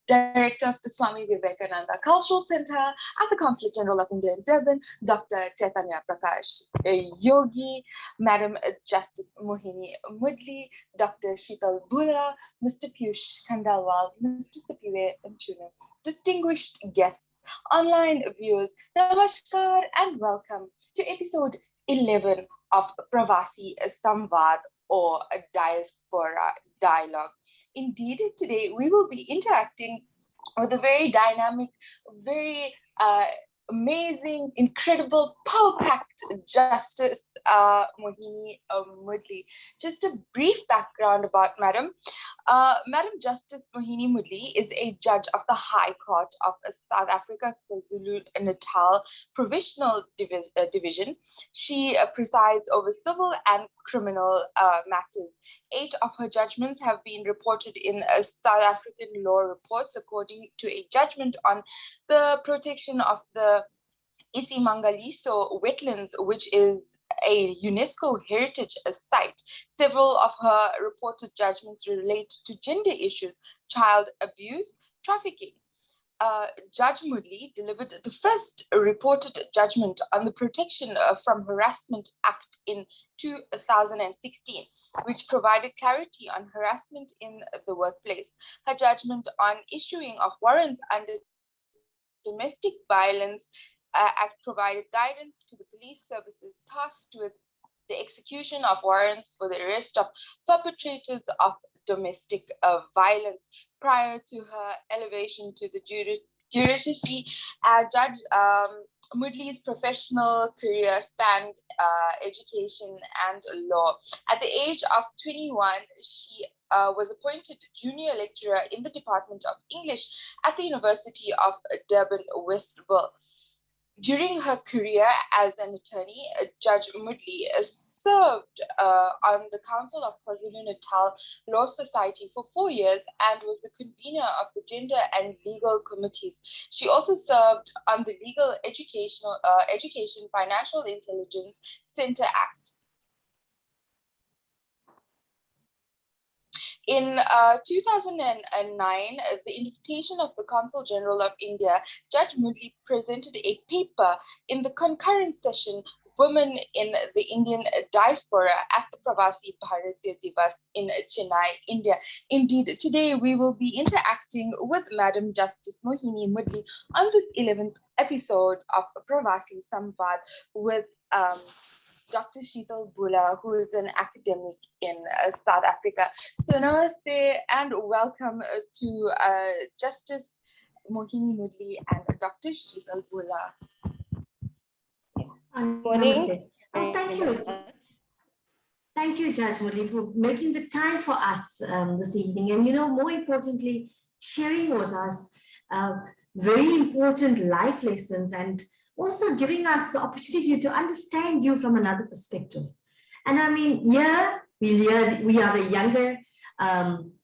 Director of the Swami Vivekananda Cultural Center at the Consulate General of India in Durban, Dr. Chaitanya Prakash Yogi, Madam Justice Mohini Moodley, Dr. Sheetal Bhoola, Mr. Piyush Khandalwal, Mr. Sipiwe Mchunu, distinguished guests, online viewers, namaskar and welcome to episode 11 of Pravasi Samvaad or a Diaspora Dialogue. Indeed, today we will be interacting with a very dynamic, very amazing, incredible, power-packed Justice Mohini Moodley. Just a brief background about Madam. Madam Justice Mohini Moodley is a judge of the High Court of South Africa, KwaZulu-Natal Provisional Division. She presides over civil and criminal matters. 8 of her judgments have been reported in South African law reports, according to a judgment on the protection of the Isimangaliso wetlands, which is a UNESCO heritage site. Several of her reported judgments relate to gender issues, child abuse, trafficking. Judge Moodley delivered the first reported judgment on the Protection from Harassment Act in 2016, which provided clarity on harassment in the workplace. Her judgment on issuing of warrants under Domestic Violence Act provided guidance to the police services tasked with the execution of warrants for the arrest of perpetrators of domestic violence. Prior to her elevation to the judicacy, Judge Moodley's professional career spanned education and law. At the age of 21, she was appointed junior lecturer in the Department of English at the University of Durban, Westville. During her career as an attorney, Judge Moodley served on the Council of KwaZulu-Natal Law Society for 4 years and was the convener of the Gender and Legal Committees. She also served on the Legal Education Financial Intelligence Center Act. In 2009, the invitation of the Consul General of India, Judge Moodley presented a paper in the concurrent session, Women in the Indian Diaspora, at the Pravasi Samvaad in Chennai, India. Indeed, today we will be interacting with Madam Justice Mohini Moodley on this 11th episode of Pravasi Samvaad with Dr. Sheetal Bhoola, who is an academic in South Africa. So namaste and welcome to Justice Mohini Moodley and Dr. Sheetal Bhoola. Good morning. Oh, thank you. Thank you, Judge Moodley, for making the time for us this evening. And, more importantly, sharing with us very important life lessons and also giving us the opportunity to understand you from another perspective. And I mean, we are the younger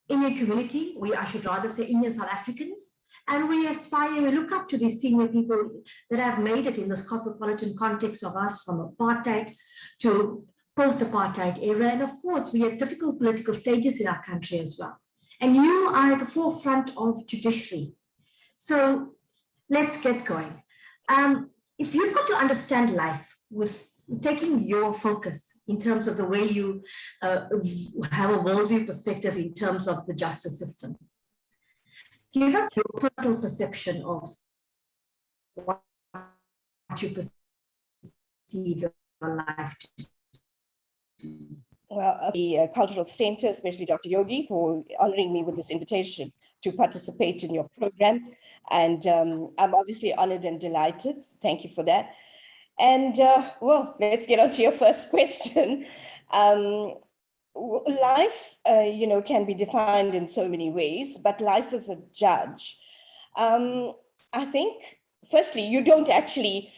Indian community. I should rather say Indian South Africans. And we aspire, we look up to these senior people that have made it in this cosmopolitan context of us from apartheid to post-apartheid era. And of course, we are at difficult political stages in our country as well. And you are at the forefront of judiciary. So let's get going. If you've got to understand life with taking your focus in terms of the way you have a worldview perspective in terms of the justice system, give us your personal perception of what you perceive your life to be. Well, the Cultural Center, especially Dr. Yogi, for honoring me with this invitation to participate in your program. And I'm obviously honored and delighted. Thank you for that. And well, let's get on to your first question. Life, can be defined in so many ways, but life as a judge, I think, firstly, you don't actually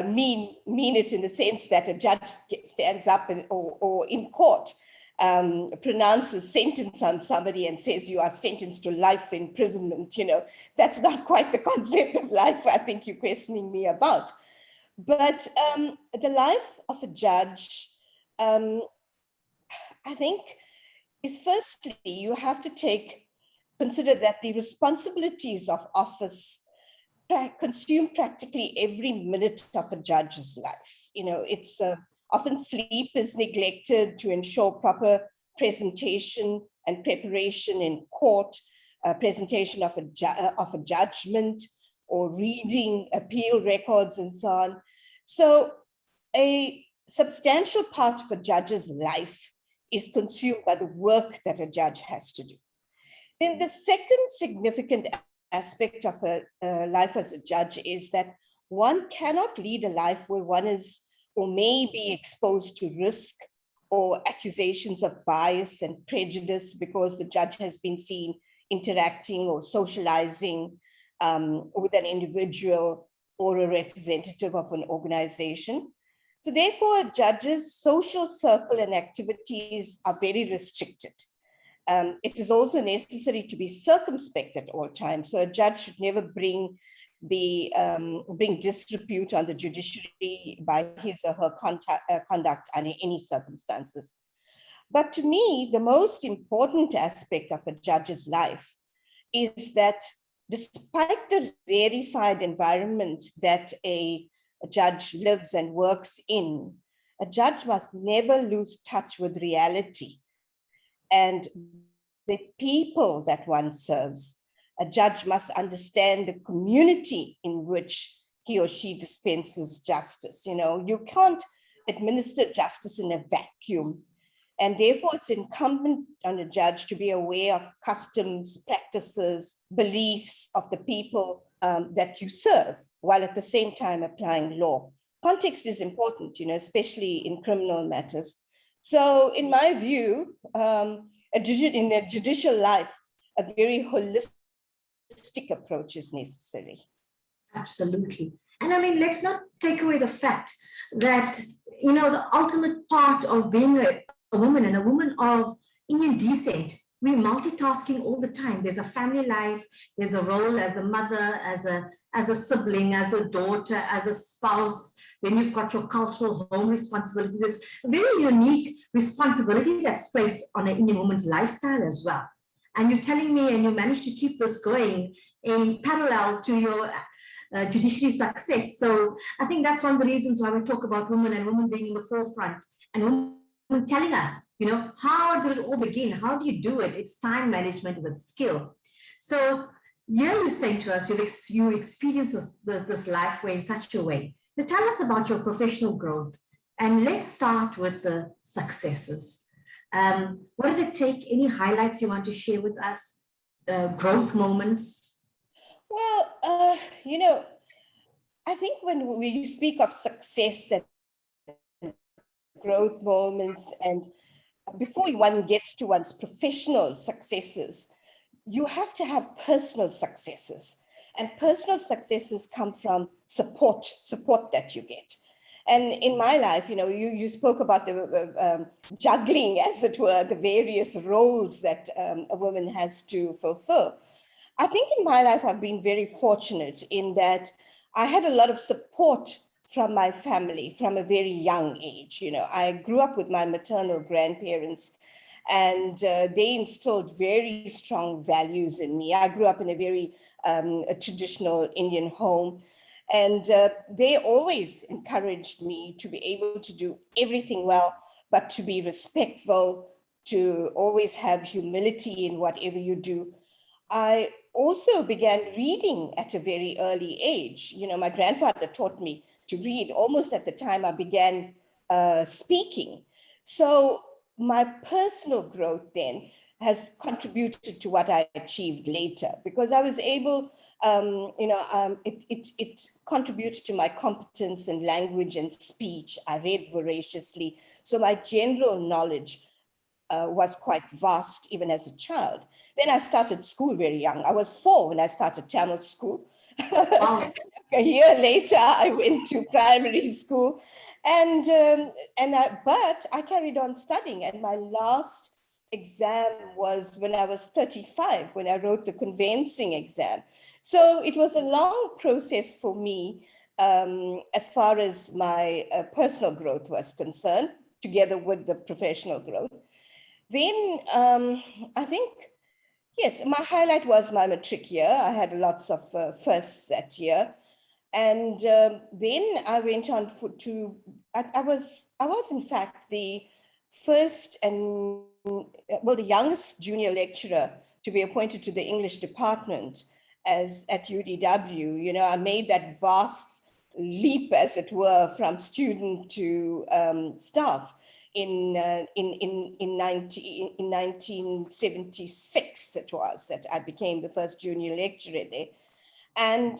mean it in the sense that a judge stands up or in court pronounces sentence on somebody and says you are sentenced to life imprisonment. That's not quite the concept of life I think you're questioning me about. But the life of a judge, I think, is firstly, you have to take consider that the responsibilities of office consume practically every minute of a judge's life. It's often sleep is neglected to ensure proper presentation and preparation in court, presentation of a judgment, or reading appeal records and so on. So a substantial part of a judge's life is consumed by the work that a judge has to do. Then the second significant aspect of a life as a judge is that one cannot lead a life where one is or may be exposed to risk or accusations of bias and prejudice because the judge has been seen interacting or socializing with an individual or a representative of an organization. So therefore, a judge's social circle and activities are very restricted. It is also necessary to be circumspect at all times. So a judge should never bring disrepute on the judiciary by his or her conduct under any circumstances. But to me, the most important aspect of a judge's life is that despite the rarefied environment that a judge lives and works in, a judge must never lose touch with reality and the people that one serves. A judge must understand the community in which he or she dispenses justice. You can't administer justice in a vacuum. And therefore, it's incumbent on a judge to be aware of customs, practices, beliefs of the people that you serve, while at the same time applying law. Context is important, especially in criminal matters. So in my view, in a judicial life, a very holistic approach is necessary. Absolutely. And I mean, let's not take away the fact that, the ultimate part of being a woman and a woman of Indian descent, we're multitasking all the time. There's a family life, there's a role as a mother, as a sibling, as a daughter, as a spouse. Then you've got your cultural home responsibility. There's a very unique responsibility that's placed on an Indian woman's lifestyle as well. And you're telling me, and you managed to keep this going in parallel to your judiciary success. So I think that's one of the reasons why we talk about women and women being in the forefront and women telling us, how did it all begin? How do you do it? It's time management with skill. So here you're saying to us, you experience this life way in such a way. Now tell us about your professional growth, and let's start with the successes. What did it take? Any highlights you want to share with us? Growth moments? Well, I think when you speak of success and growth moments, and before one gets to one's professional successes, you have to have personal successes. And personal successes come from support that you get. And in my life, you spoke about the juggling, as it were, the various roles that a woman has to fulfill. I think in my life, I've been very fortunate in that I had a lot of support from my family from a very young age. I grew up with my maternal grandparents, and they instilled very strong values in me. I grew up in a very traditional Indian home, and they always encouraged me to be able to do everything well, but to be respectful, to always have humility in whatever you do. I also began reading at a very early age. My grandfather taught me to read almost at the time I began speaking. So my personal growth then has contributed to what I achieved later, because I was able, it contributed to my competence in language and speech. I read voraciously. So my general knowledge was quite vast even as a child. Then I started school very young. I was 4 when I started Tamil school. Wow. A year later, I went to primary school, but I carried on studying. And my last exam was when I was 35, when I wrote the conveyancing exam. So it was a long process for me as far as my personal growth was concerned, together with the professional growth. Then I think, Yes, my highlight was my matric year. I had lots of firsts that year. And then I went on I was in fact the first and, well, the youngest junior lecturer to be appointed to the English department at UDW. You know, I made that vast leap, as it were, from student to staff in 1976. It was that I became the first junior lecturer there. And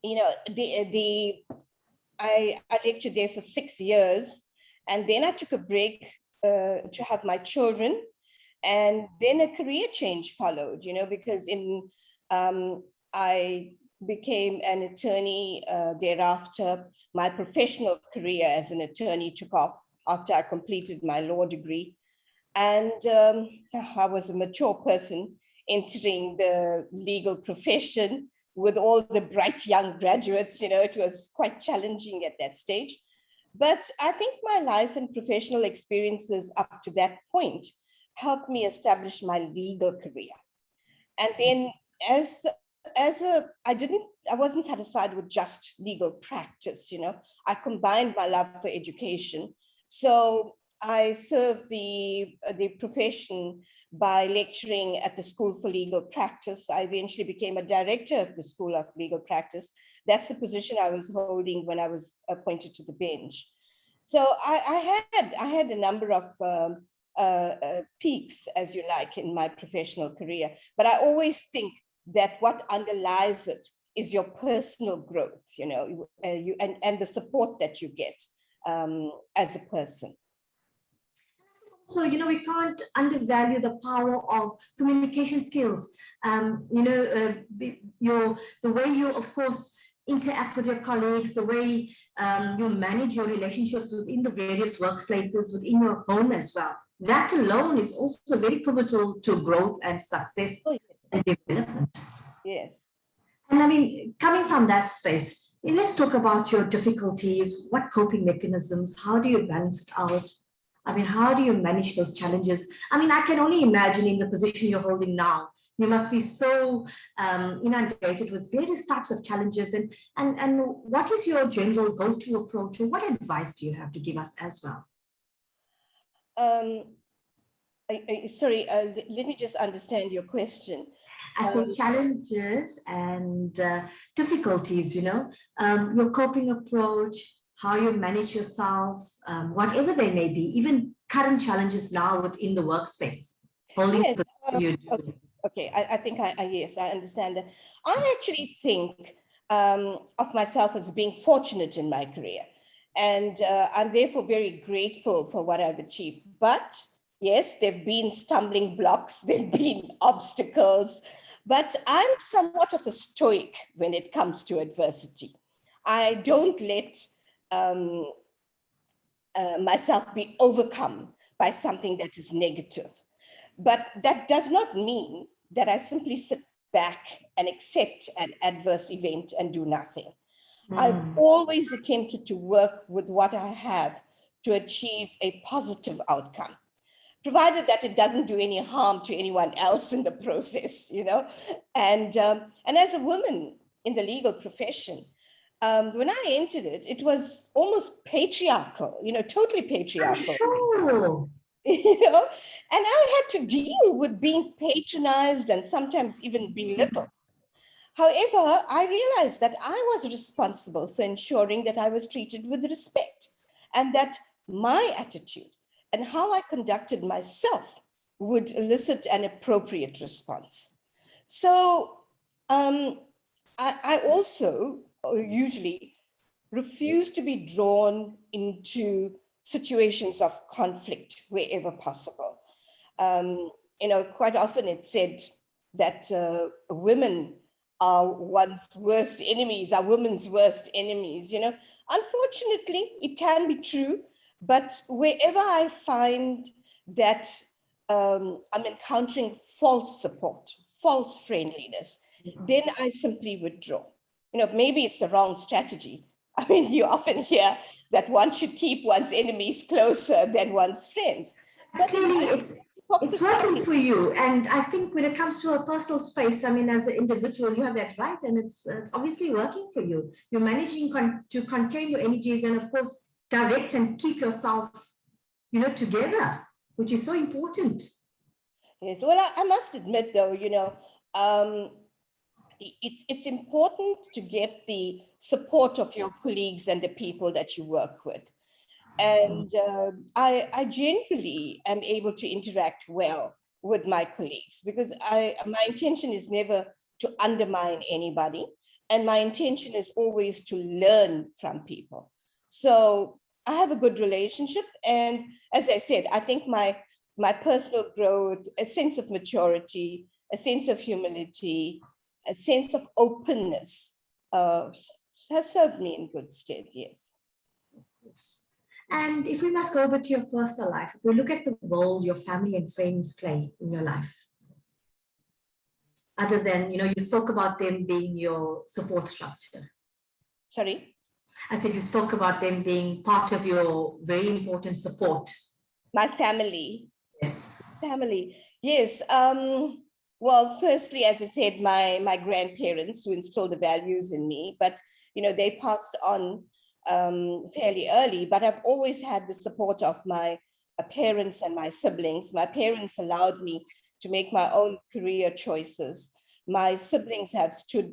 you know, I lectured there for 6 years, and then I took a break to have my children, and then a career change followed. You know, because I became an attorney thereafter. My professional career as an attorney took off after I completed my law degree, and I was a mature person entering the legal profession with all the bright young graduates. You know, it was quite challenging at that stage. But I think my life and professional experiences up to that point helped me establish my legal career. And then I wasn't satisfied with just legal practice. You know, I combined my love for education. So I served the profession by lecturing at the School for Legal Practice. I eventually became a director of the School of Legal Practice. That's the position I was holding when I was appointed to the bench. So I had a number of peaks, as you like, in my professional career. But I always think that what underlies it is your personal growth, you know, and the support that you get as a person. So, you know, we can't undervalue the power of communication skills. You know, the way you, of course, interact with your colleagues, the way you manage your relationships within the various workplaces, within your home as well. That alone is also very pivotal to growth and success and development. Yes. And I mean, coming from that space, let's talk about your difficulties, what coping mechanisms, how do you balance it out? I mean, how do you manage those challenges? I mean, I can only imagine in the position you're holding now, you must be so inundated with various types of challenges. And what is your general go-to approach, or what advice do you have to give us as well? Sorry, let me just understand your question. I say challenges and difficulties, you know, your coping approach, how you manage yourself, whatever they may be, even current challenges now within the workspace. Yes, okay. I think yes, I understand that. I actually think of myself as being fortunate in my career, and I'm therefore very grateful for what I've achieved. But yes, there've been stumbling blocks, there've been obstacles, but I'm somewhat of a stoic when it comes to adversity. I don't let myself be overcome by something that is negative. But that does not mean that I simply sit back and accept an adverse event and do nothing. I've always attempted to work with what I have to achieve a positive outcome, provided that it doesn't do any harm to anyone else in the process, you know. And as a woman in the legal profession, when I entered it, it was almost patriarchal, you know, totally patriarchal. Sure. You know, and I had to deal with being patronized and sometimes even belittled. However, I realized that I was responsible for ensuring that I was treated with respect, and that my attitude and how I conducted myself would elicit an appropriate response. So I also usually refuse to be drawn into situations of conflict wherever possible. You know, quite often it's said that women are one's worst enemies, are women's worst enemies. You know, unfortunately, it can be true, but wherever I find that I'm encountering false support, false friendliness, then I simply withdraw. You know, maybe it's the wrong strategy. I mean, you often hear that one should keep one's enemies closer than one's friends. But Clearly, It's working for you. And I think when it comes to a personal space, I mean, as an individual, you have that right. And it's obviously working for you. You're managing to contain your energies and, of course, direct and keep yourself, together, which is so important. Yes, well, I must admit, though, it's important to get the support of your colleagues and the people that you work with. And I generally am able to interact well with my colleagues because my intention is never to undermine anybody. And my intention is always to learn from people. So I have a good relationship. And as I said, I think my personal growth, a sense of maturity, a sense of humility, a sense of openness has served me in good stead, yes. And if we must go over to your personal life, if we look at the role your family and friends play in your life, other than, you spoke about them being your support structure. Sorry? I said you spoke about them being part of your very important support. My family. Yes. Family. Yes. Well, firstly, as I said, my grandparents who instilled the values in me, but they passed on fairly early. But I've always had the support of my parents and my siblings. My parents allowed me to make my own career choices. My siblings have stood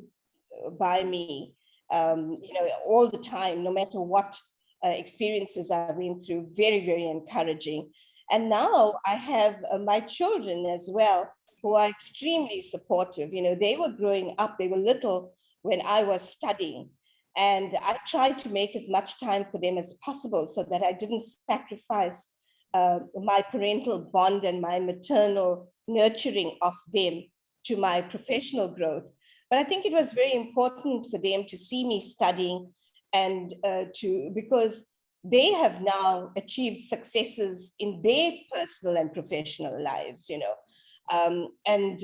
by me, all the time, no matter what experiences I went through. Very, very encouraging. And now I have my children as well, who are extremely supportive. They were growing up, they were little when I was studying. And I tried to make as much time for them as possible so that I didn't sacrifice my parental bond and my maternal nurturing of them to my professional growth. But I think it was very important for them to see me studying and because they have now achieved successes in their personal and professional lives, and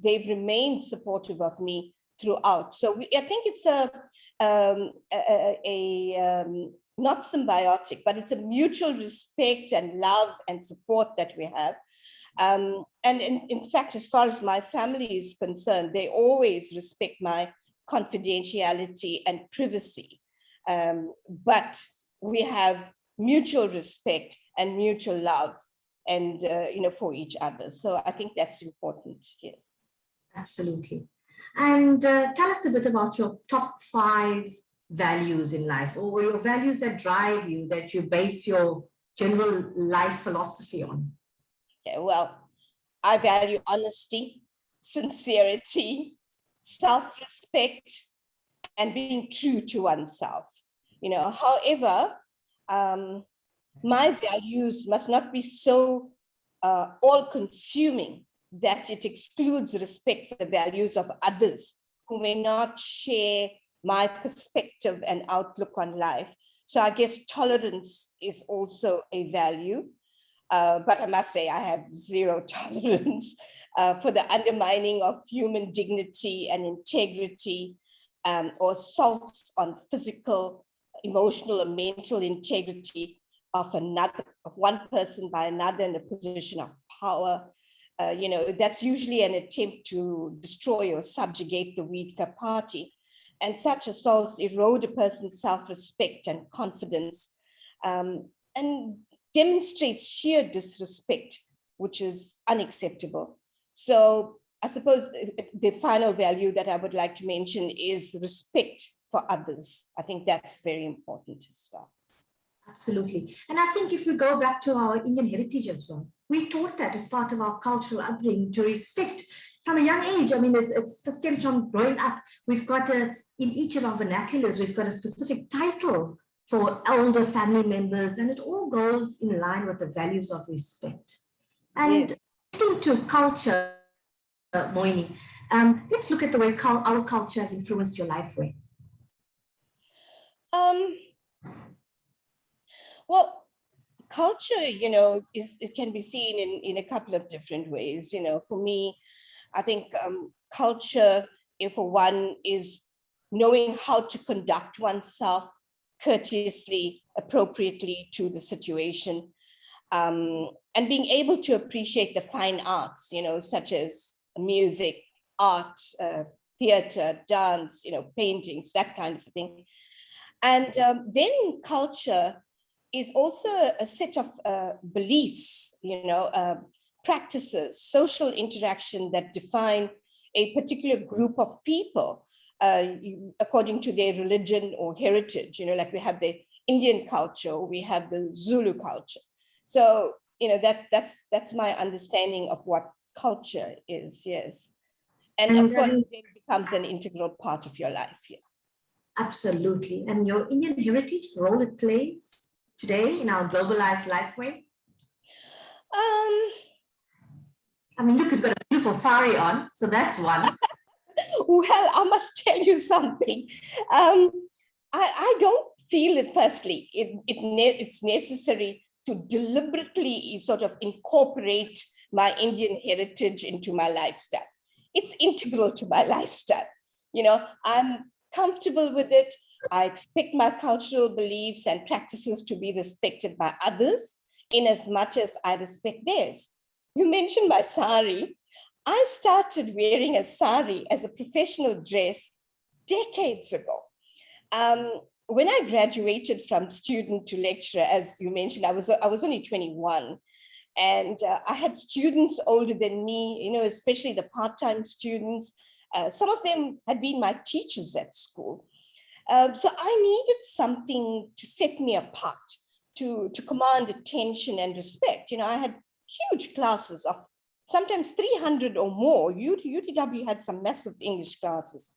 they've remained supportive of me throughout. So I think it's not symbiotic, but it's a mutual respect and love and support that we have. And in fact, as far as my family is concerned, they always respect my confidentiality and privacy. But we have mutual respect and mutual love and for each other. So I think that's important. Yes, absolutely. And tell us a bit about your top 5 values in life, or your values that drive you, that you base your general life philosophy on. Yeah, well, I value honesty, sincerity, self-respect, and being true to oneself. However, my values must not be so all-consuming that it excludes respect for the values of others who may not share my perspective and outlook on life. So I guess tolerance is also a value. But I must say I have zero tolerance for the undermining of human dignity and integrity, or assaults on physical, emotional, and mental integrity of one person by another in a position of power. That's usually an attempt to destroy or subjugate the weaker party. And such assaults erode a person's self-respect and confidence, and demonstrates sheer disrespect, which is unacceptable. So I suppose the final value that I would like to mention is respect for others. I think that's very important as well. Absolutely. And I think if we go back to our Indian heritage as well, we taught that as part of our cultural upbringing to respect from a young age. I mean, it stems from growing up. We've got in each of our vernaculars, we've got a specific title for elder family members, and it all goes in line with the values of respect. And yes. To culture, Mohini, let's look at the way our culture has influenced your life, Ray. Well, culture, it can be seen in a couple of different ways. For me, I think culture, for one, is knowing how to conduct oneself courteously, appropriately to the situation. and being able to appreciate the fine arts, such as music, art, theater, dance, paintings, that kind of thing. And then culture is also a set of beliefs, practices, social interaction that define a particular group of people according to their religion or heritage. Like we have the Indian culture, we have the Zulu culture. So, that's my understanding of what culture is, yes. And of course, it becomes an integral part of your life. Yeah. Absolutely. And your Indian heritage, the role it plays today in our globalized life way? I mean, look, you've got a beautiful sari on, so that's one. Well, I must tell you something. I don't feel it, firstly, it's necessary to deliberately sort of incorporate my Indian heritage into my lifestyle. It's integral to my lifestyle. I'm comfortable with it. I expect my cultural beliefs and practices to be respected by others in as much as I respect theirs. You mentioned my sari. I started wearing a sari as a professional dress decades ago. When I graduated from student to lecturer, as you mentioned, I was only 21. And I had students older than me, especially the part-time students. Some of them had been my teachers at school. So I needed something to set me apart, to command attention and respect. I had huge classes of sometimes 300 or more. UDW had some massive English classes.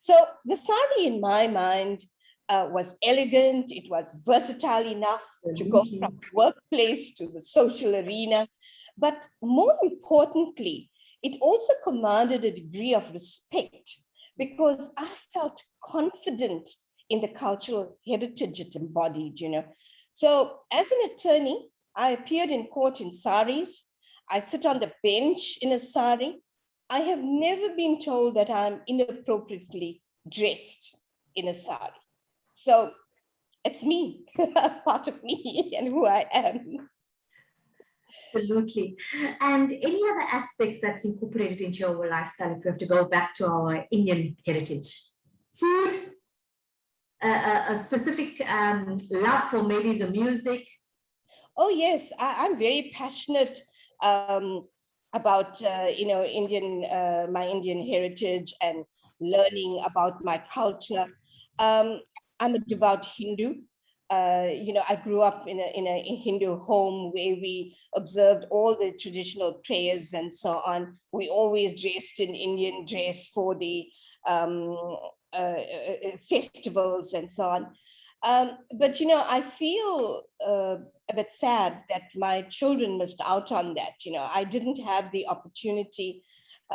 So the sari in my mind was elegant. It was versatile enough to go from workplace to the social arena. But more importantly, it also commanded a degree of respect because I felt confident in the cultural heritage it embodied, So as an attorney, I appeared in court in saris. I sit on the bench in a sari. I have never been told that I'm inappropriately dressed in a sari. So it's me, part of me and who I am. Absolutely. And any other aspects that's incorporated into your lifestyle if we have to go back to our Indian heritage? Food, a specific love for maybe the music? Oh, yes, I'm very passionate about, my Indian heritage and learning about my culture. I'm a devout Hindu. I grew up in a Hindu home where we observed all the traditional prayers and so on. We always dressed in Indian dress for the festivals and so on. But I feel a bit sad that my children missed out on that. I didn't have the opportunity.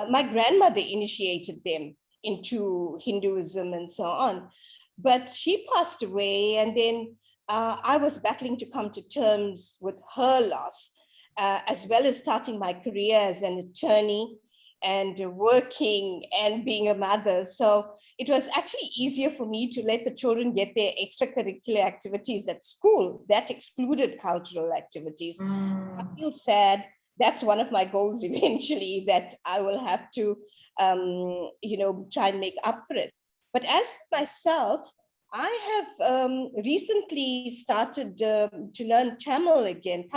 My grandmother initiated them into Hinduism and so on, but she passed away, and then I was battling to come to terms with her loss, as well as starting my career as an attorney and working and being a mother. So it was actually easier for me to let the children get their extracurricular activities at school. That excluded cultural activities. So I feel sad. That's one of my goals eventually, that I will have to, try and make up for it. But as for myself, I have recently started to learn Tamil again.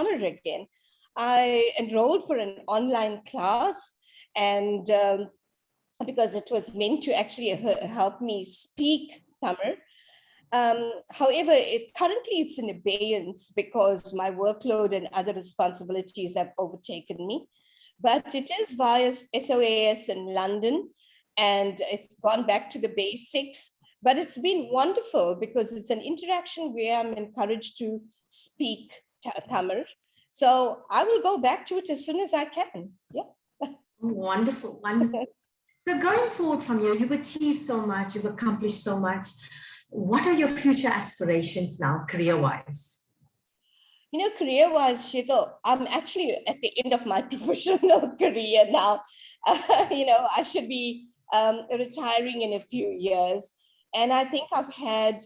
I enrolled for an online class, and because it was meant to actually help me speak Tamil. However, currently it's in abeyance because my workload and other responsibilities have overtaken me. But it is via SOAS in London, and it's gone back to the basics. But it's been wonderful because it's an interaction where I'm encouraged to speak Tamil. So I will go back to it as soon as I can. Yeah. Wonderful, wonderful. So going forward from here, you've achieved so much, you've accomplished so much. What are your future aspirations now, career-wise? Career-wise, Sheetal, I'm actually at the end of my professional career now. I should be retiring in a few years. And I think I've had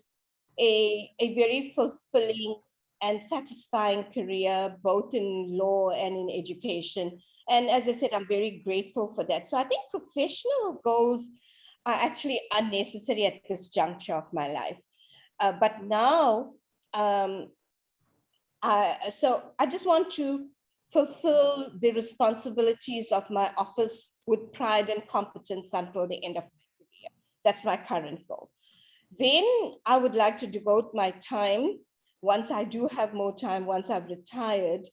a very fulfilling and satisfying career, both in law and in education. And as I said, I'm very grateful for that. So I think professional goals are actually unnecessary at this juncture of my life. But now, so I just want to fulfill the responsibilities of my office with pride and competence until the end of my career. That's my current goal. Then I would like to devote my time, once I do have more time, once I've retired,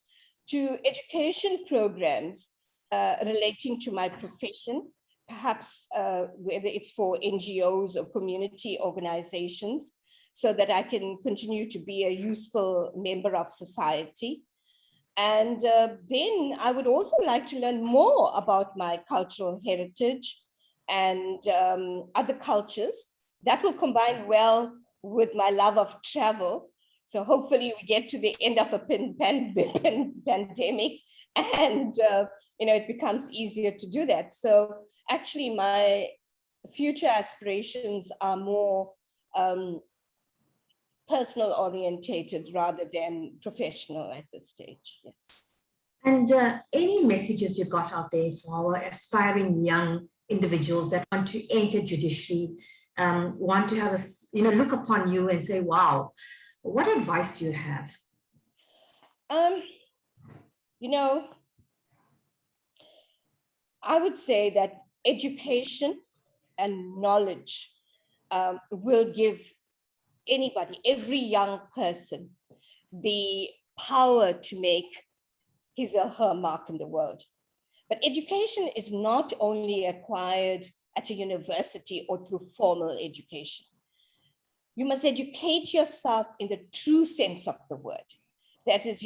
to education programs relating to my profession, perhaps whether it's for NGOs or community organizations, so that I can continue to be a useful member of society. And then I would also like to learn more about my cultural heritage and other cultures. That will combine well with my love of travel. So hopefully we get to the end of a pandemic and it becomes easier to do that. So actually my future aspirations are more personal orientated rather than professional at this stage. Yes. And any messages you got out there for our aspiring young individuals that want to enter judiciary, want to have a, look upon you and say, wow, what advice do you have? I would say that education and knowledge will give anybody, every young person, the power to make his or her mark in the world. But education is not only acquired at a university or through formal education. You must educate yourself in the true sense of the word. That is,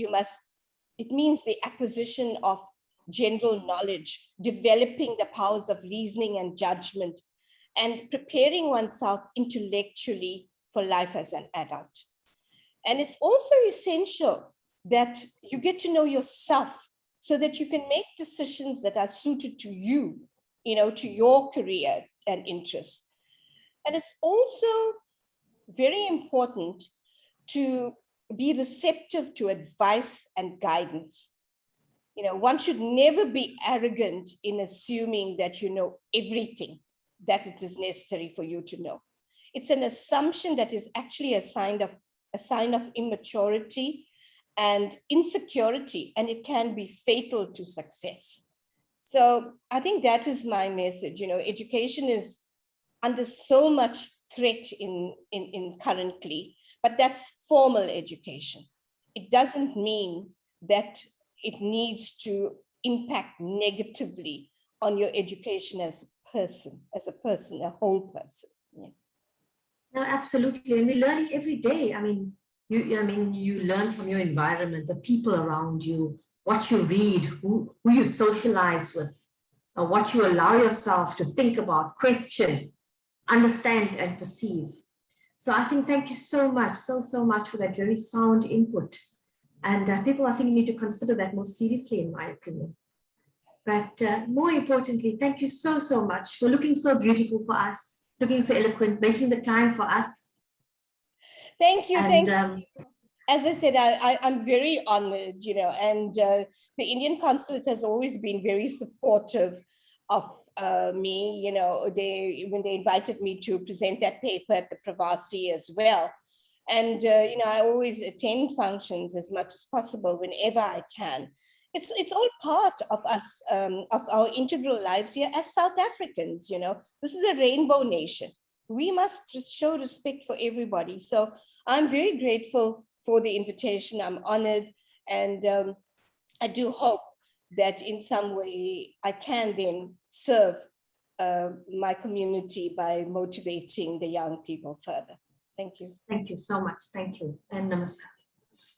it means the acquisition of general knowledge, developing the powers of reasoning and judgment, and preparing oneself intellectually for life as an adult. And it's also essential that you get to know yourself so that you can make decisions that are suited to you, to your career and interests. And it's also very important to be receptive to advice and guidance. One should never be arrogant in assuming that you know everything that it is necessary for you to know. It's an assumption that is actually a sign of immaturity and insecurity, and it can be fatal to success. So I think that is my message. Education is under so much threat in currently, but that's formal education. It doesn't mean that it needs to impact negatively on your education as a person, a whole person. Yes. No, absolutely. And we're learning every day. You learn from your environment, the people around you, what you read, who you socialize with, what you allow yourself to think about, question, understand, and perceive. So I think thank you so much, so much for that very sound input. And people, I think, need to consider that more seriously, in my opinion. But more importantly, thank you so much for looking so beautiful for us, looking so eloquent, making the time for us. Thank you. Thank you. As I said, I'm very honored, and the Indian consulate has always been very supportive of me. When they invited me to present that paper at the Pravasi as well. And, I always attend functions as much as possible whenever I can. It's all part of us, of our integral lives here as South Africans. This is a rainbow nation. We must just show respect for everybody. So I'm very grateful for the invitation. I'm honored. And I do hope that in some way I can then serve my community by motivating the young people further. Thank you. Thank you so much. Thank you. And namaskar.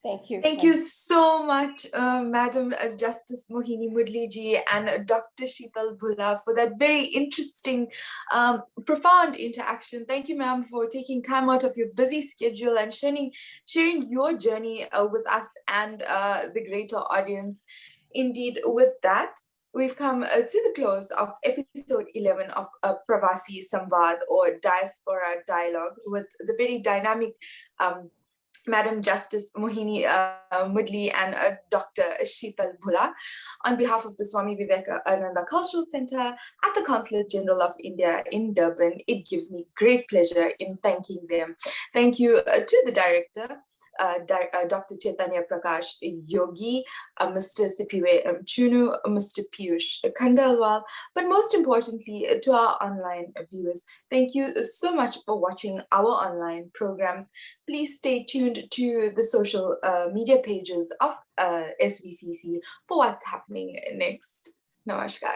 Thank you. Thank you so much, Madam Justice Mohini Moodley ji and Dr. Sheetal Bhoola, for that very interesting, profound interaction. Thank you, ma'am, for taking time out of your busy schedule and sharing your journey with us and the greater audience. Indeed, with that, we've come to the close of episode 11 of Pravasi Samvaad, or Diaspora Dialogue, with the very dynamic Madam Justice Mohini Moodley and Dr. Sheetal Bhoola. On behalf of the Swami Vivekananda Cultural Center at the Consulate General of India in Durban, it gives me great pleasure in thanking them. Thank you to the director, Dr. Chaitanya Prakash Yogi, Mr. Sipiwe Chunu, Mr. Piyush Kandalwal, but most importantly to our online viewers. Thank you so much for watching our online programs. Please stay tuned to the social media pages of SVCC for what's happening next. Namaskar.